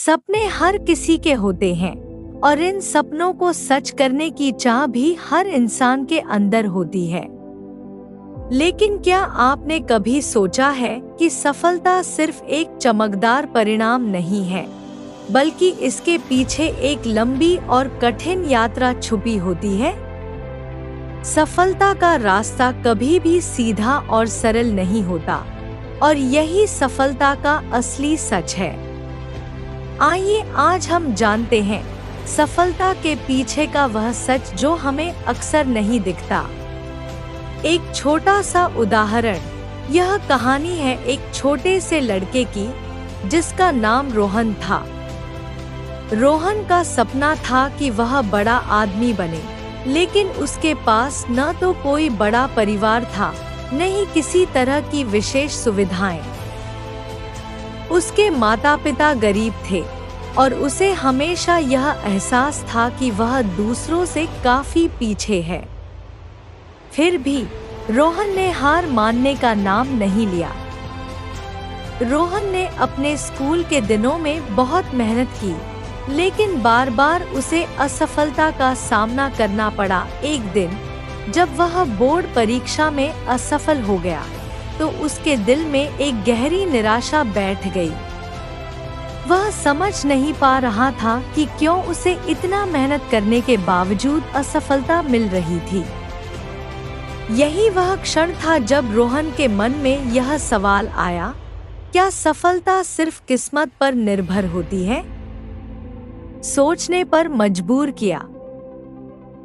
सपने हर किसी के होते हैं और इन सपनों को सच करने की चाह भी हर इंसान के अंदर होती है। लेकिन क्या आपने कभी सोचा है कि सफलता सिर्फ एक चमकदार परिणाम नहीं है, बल्कि इसके पीछे एक लंबी और कठिन यात्रा छुपी होती है? सफलता का रास्ता कभी भी सीधा और सरल नहीं होता, और यही सफलता का असली सच है। आइए आज हम जानते हैं सफलता के पीछे का वह सच जो हमें अक्सर नहीं दिखता। एक छोटा सा उदाहरण, यह कहानी है एक छोटे से लड़के की जिसका नाम रोहन था। रोहन का सपना था कि वह बड़ा आदमी बने, लेकिन उसके पास न तो कोई बड़ा परिवार था, न ही किसी तरह की विशेष सुविधाएं। उसके माता पिता गरीब थे और उसे हमेशा यह एहसास था कि वह दूसरों से काफी पीछे है। फिर भी रोहन ने हार मानने का नाम नहीं लिया। रोहन ने अपने स्कूल के दिनों में बहुत मेहनत की, लेकिन बार बार उसे असफलता का सामना करना पड़ा। एक दिन जब वह बोर्ड परीक्षा में असफल हो गया, तो उसके दिल में एक गहरी निराशा बैठ गई। वह समझ नहीं पा रहा था कि क्यों उसे इतना मेहनत करने के बावजूद असफलता मिल रही थी। यही वह क्षण था जब रोहन के मन में यह सवाल आया, क्या सफलता सिर्फ किस्मत पर निर्भर होती है? सोचने पर मजबूर किया।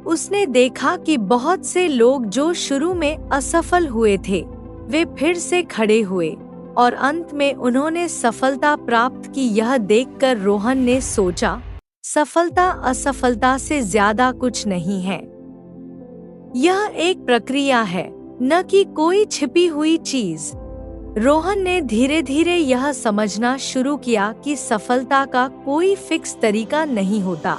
उसने देखा कि बहुत से लोग जो शुरू में असफल हुए थे, वे फिर से खड़े हुए और अंत में उन्होंने सफलता प्राप्त की। यह देखकर रोहन ने सोचा, सफलता असफलता से ज्यादा कुछ नहीं है। यह एक प्रक्रिया है, न कि कोई छिपी हुई चीज। रोहन ने धीरे धीरे यह समझना शुरू किया कि सफलता का कोई फिक्स तरीका नहीं होता।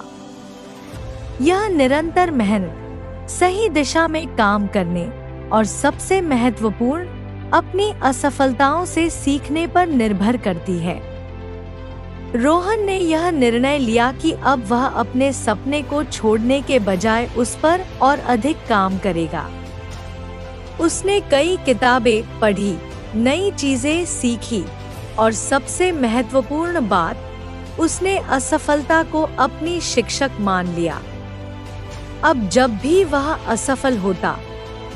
यह निरंतर मेहनत, सही दिशा में काम करने और सबसे महत्वपूर्ण, अपनी असफलताओं से सीखने पर निर्भर करती है। रोहन ने यह निर्णय लिया कि अब वह अपने सपने को छोड़ने के बजाय उस पर और अधिक काम करेगा। उसने कई किताबें पढ़ी, नई चीजें सीखी और सबसे महत्वपूर्ण बात, उसने असफलता को अपनी शिक्षक मान लिया। अब जब भी वह असफल होता,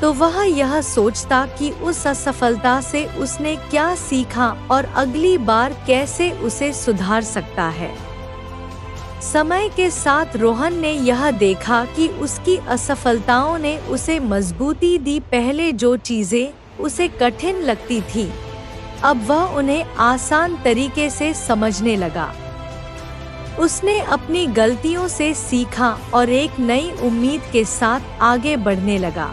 तो वह यह सोचता कि उस असफलता से उसने क्या सीखा और अगली बार कैसे उसे सुधार सकता है। समय के साथ रोहन ने यह देखा कि उसकी असफलताओं ने उसे मजबूती दी। पहले जो चीजें उसे कठिन लगती थी, अब वह उन्हें आसान तरीके से समझने लगा। उसने अपनी गलतियों से सीखा और एक नई उम्मीद के साथ आगे बढ़ने लगा।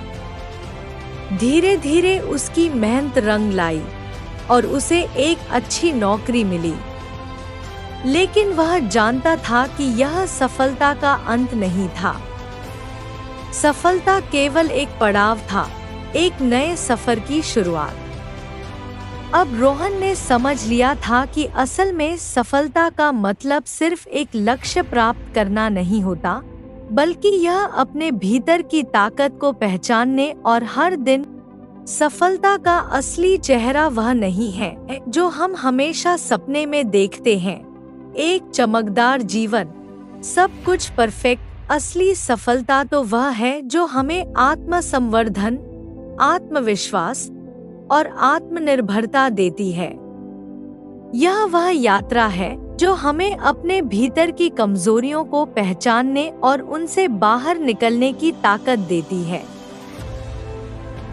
धीरे धीरे उसकी मेहनत रंग लाई और उसे एक अच्छी नौकरी मिली। लेकिन वह जानता था कि यह सफलता का अंत नहीं था। सफलता केवल एक पड़ाव था, एक नए सफर की शुरुआत। अब रोहन ने समझ लिया था कि असल में सफलता का मतलब सिर्फ एक लक्ष्य प्राप्त करना नहीं होता, बल्कि यह अपने भीतर की ताकत को पहचानने और हर दिन। सफलता का असली चेहरा वह नहीं है जो हम हमेशा सपने में देखते हैं, एक चमकदार जीवन, सब कुछ परफेक्ट। असली सफलता तो वह है जो हमें आत्मसंवर्धन, आत्मविश्वास और आत्मनिर्भरता देती है। यह वह यात्रा है जो हमें अपने भीतर की कमजोरियों को पहचानने और उनसे बाहर निकलने की ताकत देती है।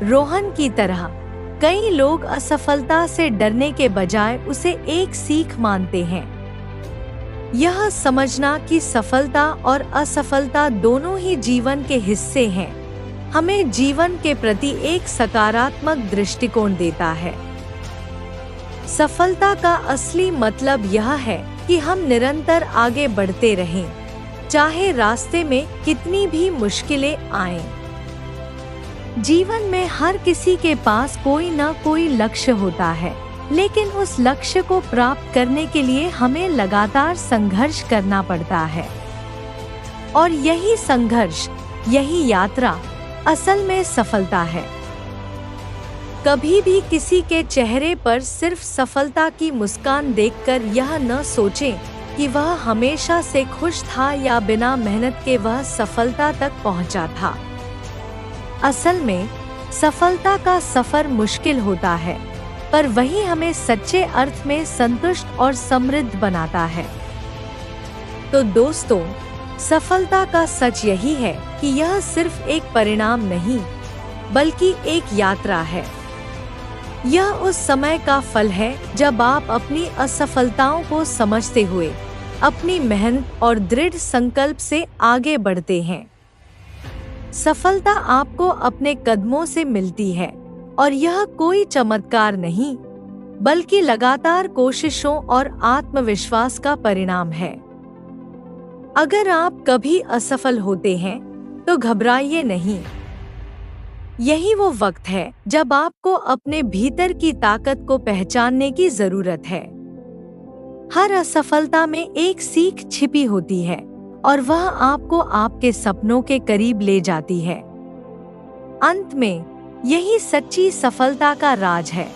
रोहन की तरह कई लोग असफलता से डरने के बजाय उसे एक सीख मानते हैं। यह समझना कि सफलता और असफलता दोनों ही जीवन के हिस्से हैं, हमें जीवन के प्रति एक सकारात्मक दृष्टिकोण देता है। सफलता का असली मतलब यह है कि हम निरंतर आगे बढ़ते रहें, चाहे रास्ते में कितनी भी मुश्किलें आएं। जीवन में हर किसी के पास कोई न कोई लक्ष्य होता है, लेकिन उस लक्ष्य को प्राप्त करने के लिए हमें लगातार संघर्ष करना पड़ता है। और यही संघर्ष, यही यात्रा असल में सफलता है। कभी भी किसी के चेहरे पर सिर्फ सफलता की मुस्कान देखकर यह न सोचें कि वह हमेशा से खुश था या बिना मेहनत के वह सफलता तक पहुंचा था। असल में सफलता का सफर मुश्किल होता है, पर वही हमें सच्चे अर्थ में संतुष्ट और समृद्ध बनाता है। तो दोस्तों, सफलता का सच यही है कि यह सिर्फ एक परिणाम नहीं, बल्कि एक यात्रा है। यह उस समय का फल है जब आप अपनी असफलताओं को समझते हुए अपनी मेहनत और दृढ़ संकल्प से आगे बढ़ते हैं। सफलता आपको अपने कदमों से मिलती है, और यह कोई चमत्कार नहीं, बल्कि लगातार कोशिशों और आत्मविश्वास का परिणाम है। अगर आप कभी असफल होते हैं तो घबराइए नहीं। यही वो वक्त है जब आपको अपने भीतर की ताकत को पहचानने की जरूरत है। हर असफलता में एक सीख छिपी होती है, और वह आपको आपके सपनों के करीब ले जाती है। अंत में यही सच्ची सफलता का राज है।